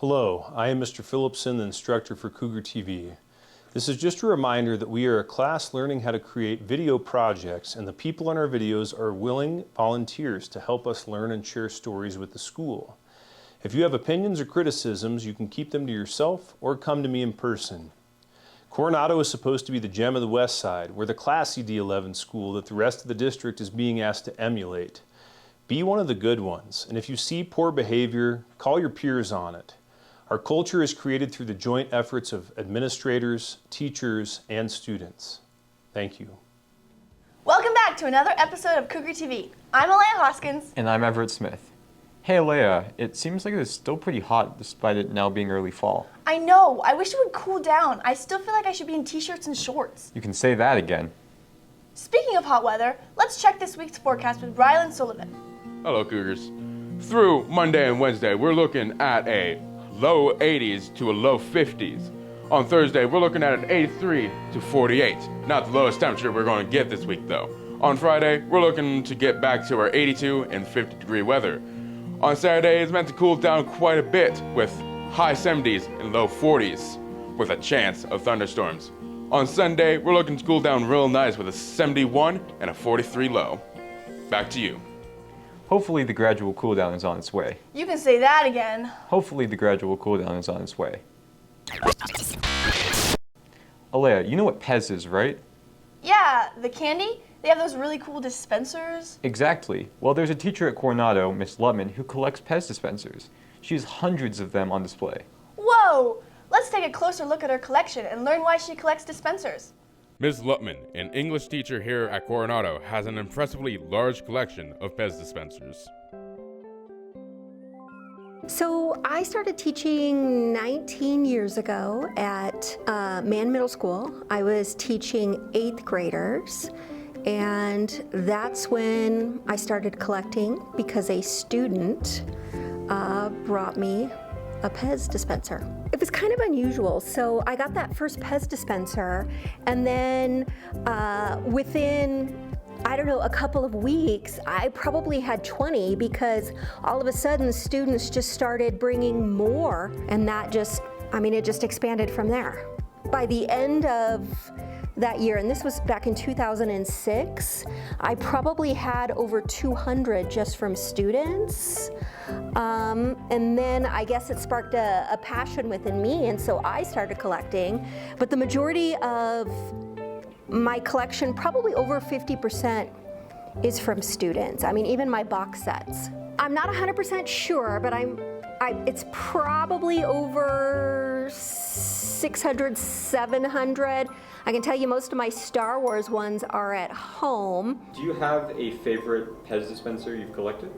Hello, I am Mr. Phillipson, the instructor for KUGR-TV. This is just a reminder that we are a class learning how to create video projects, and the people in our videos are willing volunteers to help us learn and share stories with the school. If you have opinions or criticisms, you can keep them to yourself or come to me in person. Coronado is supposed to be the gem of the West Side. We're the classy D11 school that the rest of the district is being asked to emulate. Be one of the good ones, and if you see poor behavior, call your peers on it. Our culture is created through the joint efforts of administrators, teachers, and students. Thank you. Welcome back to another episode of KUGR-TV. I'm Alea Hoskins. And I'm Everett Smith. Hey Alea, it seems like it's still pretty hot despite it now being early fall. I know. I wish it would cool down. I still feel like I should be in t-shirts and shorts. You can say that again. Speaking of hot weather, let's check this week's forecast with Rylan Sullivan. Hello, Cougars. Through Monday and Wednesday, we're looking at a low 80s to a low 50s. On Thursday, we're looking at an 83 to 48. Not the lowest temperature we're going to get this week, though. On Friday, we're looking to get back to our 82 and 50 degree weather. On Saturday, it's meant to cool down quite a bit with high 70s and low 40s, with a chance of thunderstorms. On Sunday, we're looking to cool down real nice with a 71 and a 43 low. Back to you. Hopefully the gradual cool down is on its way. You can say that again. Hopefully the gradual cool down is on its way. Alea, you know what Pez is, right? Yeah, the candy? They have those really cool dispensers. Exactly. Well, there's a teacher at Coronado, Miss Lutman, who collects Pez dispensers. She has hundreds of them on display. Whoa! Let's take a closer look at her collection and learn why she collects dispensers. Ms. Lutman, an English teacher here at Coronado, has an impressively large collection of Pez dispensers. So I started teaching 19 years ago at Mann Middle School. I was teaching 8th graders, and that's when I started collecting because a student brought me a Pez dispenser. It was kind of unusual. So I got that first Pez dispenser, and then within, I don't know, a couple of weeks, I probably had 20 because all of a sudden students just started bringing more, and that just, it just expanded from there. By the end of that year, and this was back in 2006, I probably had over 200 just from students. And then I guess it sparked a passion within me, and so I started collecting. But the majority of my collection, probably over 50%, is from students. Even my box sets. I'm not 100% sure, but it's probably over 600, 700. I can tell you most of my Star Wars ones are at home. Do you have a favorite Pez dispenser you've collected?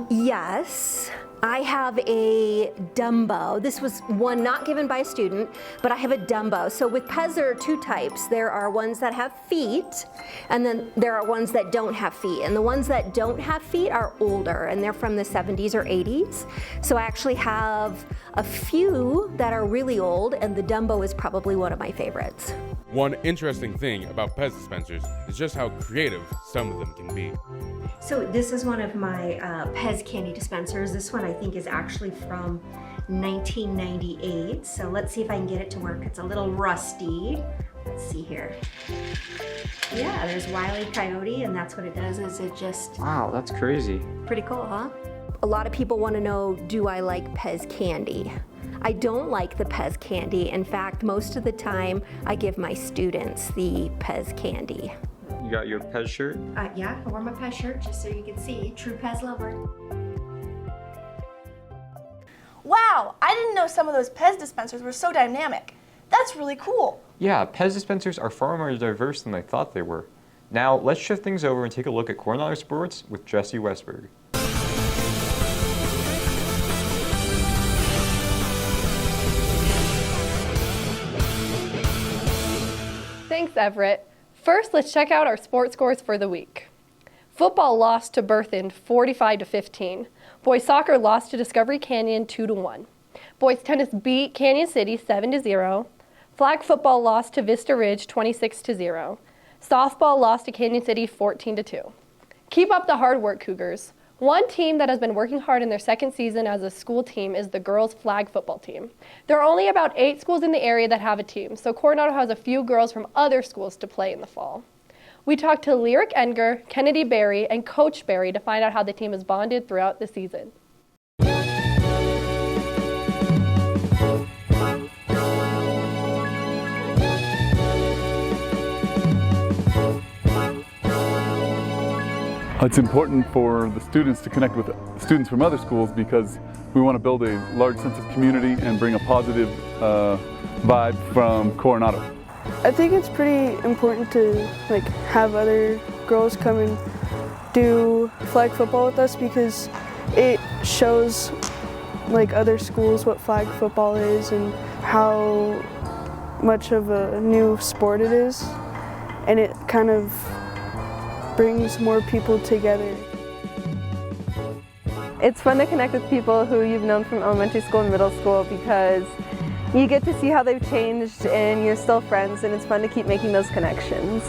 Yes, I have a Dumbo. This was one not given by a student, but I have a Dumbo. So with Pez, there are two types. There are ones that have feet, and then there are ones that don't have feet. And the ones that don't have feet are older, and they're from the 70s or 80s. So I actually have a few that are really old, and the Dumbo is probably one of my favorites. One interesting thing about Pez dispensers is just how creative some of them can be. So this is one of my Pez candy dispensers. This one I think is actually from 1998. So let's see if I can get it to work. It's a little rusty. Let's see here. Yeah, there's Wile E. Coyote, and that's what it does, is it just... Wow, that's crazy. Pretty cool, huh? A lot of people want to know, do I like Pez candy? I don't like the Pez candy. In fact, most of the time, I give my students the Pez candy. You got your Pez shirt? Yeah, I wore my Pez shirt just so you can see. True Pez lover. Wow, I didn't know some of those Pez dispensers were so dynamic. That's really cool. Yeah, Pez dispensers are far more diverse than I thought they were. Now, let's shift things over and take a look at Coronado sports with Jesse Westberg. Thanks, Everett. First, let's check out our sports scores for the week. Football lost to Berthoud 45-15. Boys soccer lost to Discovery Canyon 2-1. Boys tennis beat Canyon City 7-0. Flag football lost to Vista Ridge 26-0. Softball lost to Canyon City 14-2. Keep up the hard work, Cougars. One team that has been working hard in their second season as a school team is the girls' flag football team. There are only about 8 schools in the area that have a team, so Coronado has a few girls from other schools to play in the fall. We talked to Lyric Enger, Kennedy Berry, and Coach Berry to find out how the team has bonded throughout the season. It's important for the students to connect with students from other schools because we want to build a large sense of community and bring a positive vibe from Coronado. I think it's pretty important to have other girls come and do flag football with us because it shows other schools what flag football is and how much of a new sport it is, and it kind of brings more people together. It's fun to connect with people who you've known from elementary school and middle school because you get to see how they've changed and you're still friends, and it's fun to keep making those connections.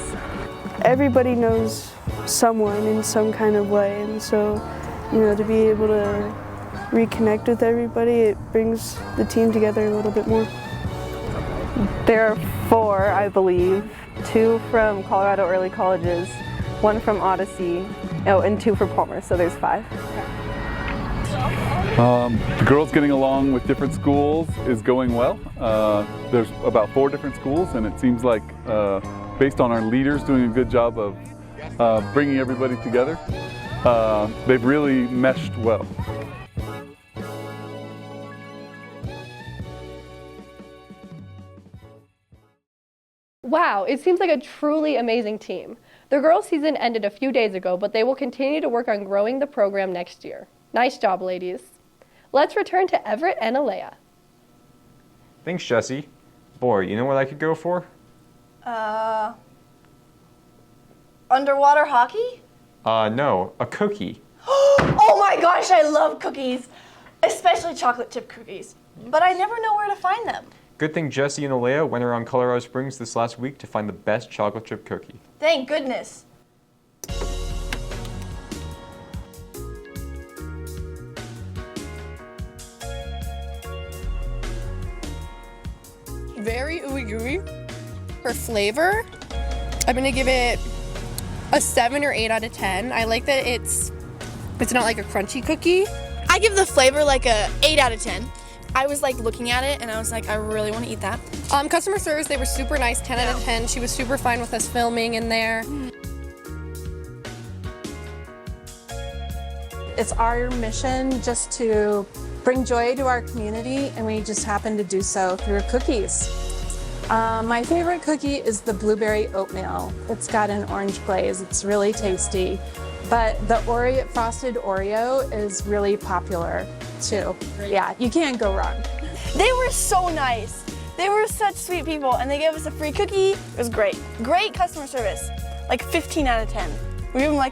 Everybody knows someone in some kind of way, and so to be able to reconnect with everybody, it brings the team together a little bit more. There are 4, I believe, 2 from Colorado Early Colleges, 1 from Odyssey, and 2 for Palmer, so there's 5. The girls getting along with different schools is going well. There's about 4 different schools, and it seems like based on our leaders doing a good job of bringing everybody together, they've really meshed well. Wow, it seems like a truly amazing team. The girls' season ended a few days ago, but they will continue to work on growing the program next year. Nice job, ladies. Let's return to Everett and Alea. Thanks, Jesse. Boy, you know what I could go for? Underwater hockey? No, a cookie. Oh my gosh, I love cookies, especially chocolate chip cookies. But I never know where to find them. Good thing Jesse and Alea went around Colorado Springs this last week to find the best chocolate chip cookie. Thank goodness. Very ooey gooey. For flavor, I'm gonna give it a 7 or 8 out of 10. I like that it's not like a crunchy cookie. I give the flavor like a 8 out of 10. I was looking at it and I was like, I really want to eat that. Customer service, they were super nice, 10 out of 10. She was super fine with us filming in there. It's our mission just to bring joy to our community, and we just happen to do so through cookies. My favorite cookie is the blueberry oatmeal. It's got an orange glaze. It's really tasty. But the frosted Oreo is really popular too. Yeah, you can't go wrong. They were so nice. They were such sweet people, and they gave us a free cookie. It was great. Great customer service. 15 out of 10. We give them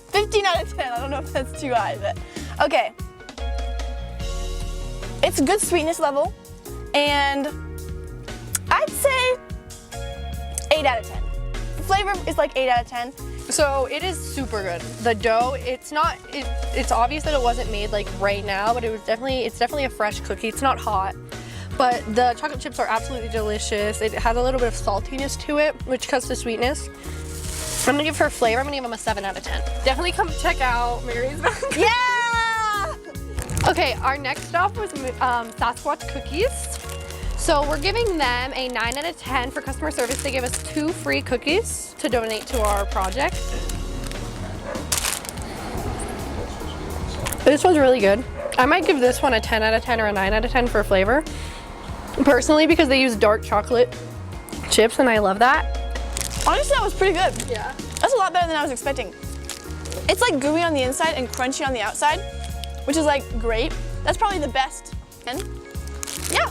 15 out of 10. I don't know if that's too high, but okay. It's a good sweetness level, and I'd say 8 out of 10. The flavor is 8 out of 10. So it is super good. The dough, it's obvious that it wasn't made right now, but it's definitely a fresh cookie. It's not hot, but the chocolate chips are absolutely delicious. It has a little bit of saltiness to it, which cuts to sweetness. I'm gonna give her flavor, I'm gonna give them a 7 out of 10. Definitely come check out Mary's. Yeah! Okay, our next stop was Sasquatch Cookies. So we're giving them a 9 out of 10 for customer service. They gave us 2 free cookies to donate to our project. This one's really good. I might give this one a 10 out of 10 or a 9 out of 10 for flavor. Personally, because they use dark chocolate chips and I love that. Honestly, that was pretty good. Yeah. That's a lot better than I was expecting. It's gooey on the inside and crunchy on the outside, which is great. That's probably the best. And yeah.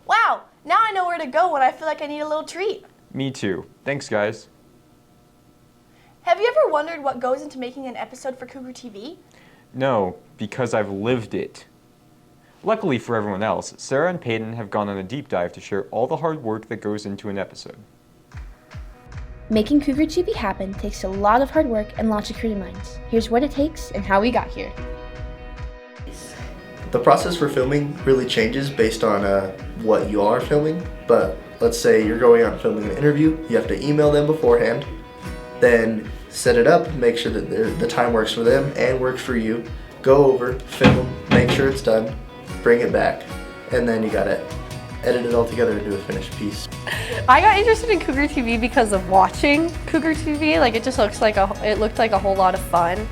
Wow, now I know where to go when I feel like I need a little treat. Me too. Thanks, guys. Have you ever wondered what goes into making an episode for Cougar TV? No, because I've lived it. Luckily for everyone else, Sarah and Peyton have gone on a deep dive to share all the hard work that goes into an episode. Making KUGR-TV happen takes a lot of hard work and lots of creative minds. Here's what it takes and how we got here. The process for filming really changes based on what you are filming, but let's say you're going out and filming an interview, you have to email them beforehand, then set it up, make sure that the time works for them and works for you, go over, film, make sure it's done, bring it back, and then you gotta edit it all together and do a finished piece. I got interested in KUGR-TV because of watching KUGR-TV. Like it just looked like a whole lot of fun,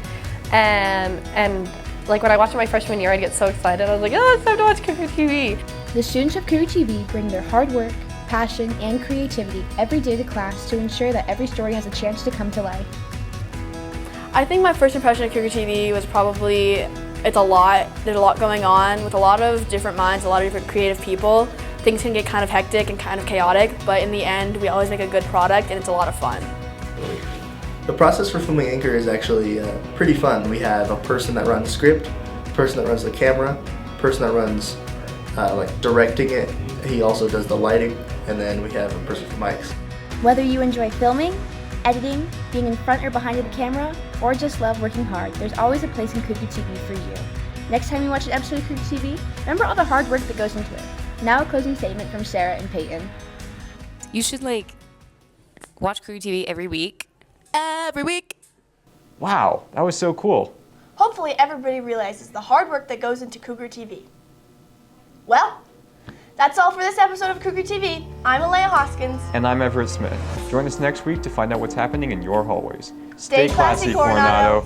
and like when I watched it my freshman year, I'd get so excited. I was like, oh, it's time to watch KUGR-TV. The students of KUGR-TV bring their hard work, passion, and creativity every day to class to ensure that every story has a chance to come to life. I think my first impression of KUGR-TV was probably, it's a lot. There's a lot going on with a lot of different minds, a lot of different creative people. Things can get kind of hectic and kind of chaotic, but in the end, we always make a good product and it's a lot of fun. The process for filming Anchor is actually pretty fun. We have a person that runs script, a person that runs the camera, a person that runs like directing it. He also does the lighting, and then we have a person for mics. Whether you enjoy filming, editing, being in front or behind the camera, or just love working hard, there's always a place in KUGR-TV for you. Next time you watch an episode of KUGR-TV, remember all the hard work that goes into it. Now a closing statement from Sarah and Peyton. You should watch KUGR-TV every week. Every week! Wow, that was so cool. Hopefully everybody realizes the hard work that goes into KUGR-TV. Well, that's all for this episode of KUGR-TV. I'm Alea Hoskins. And I'm Everett Smith. Join us next week to find out what's happening in your hallways. Stay classy, Coronado.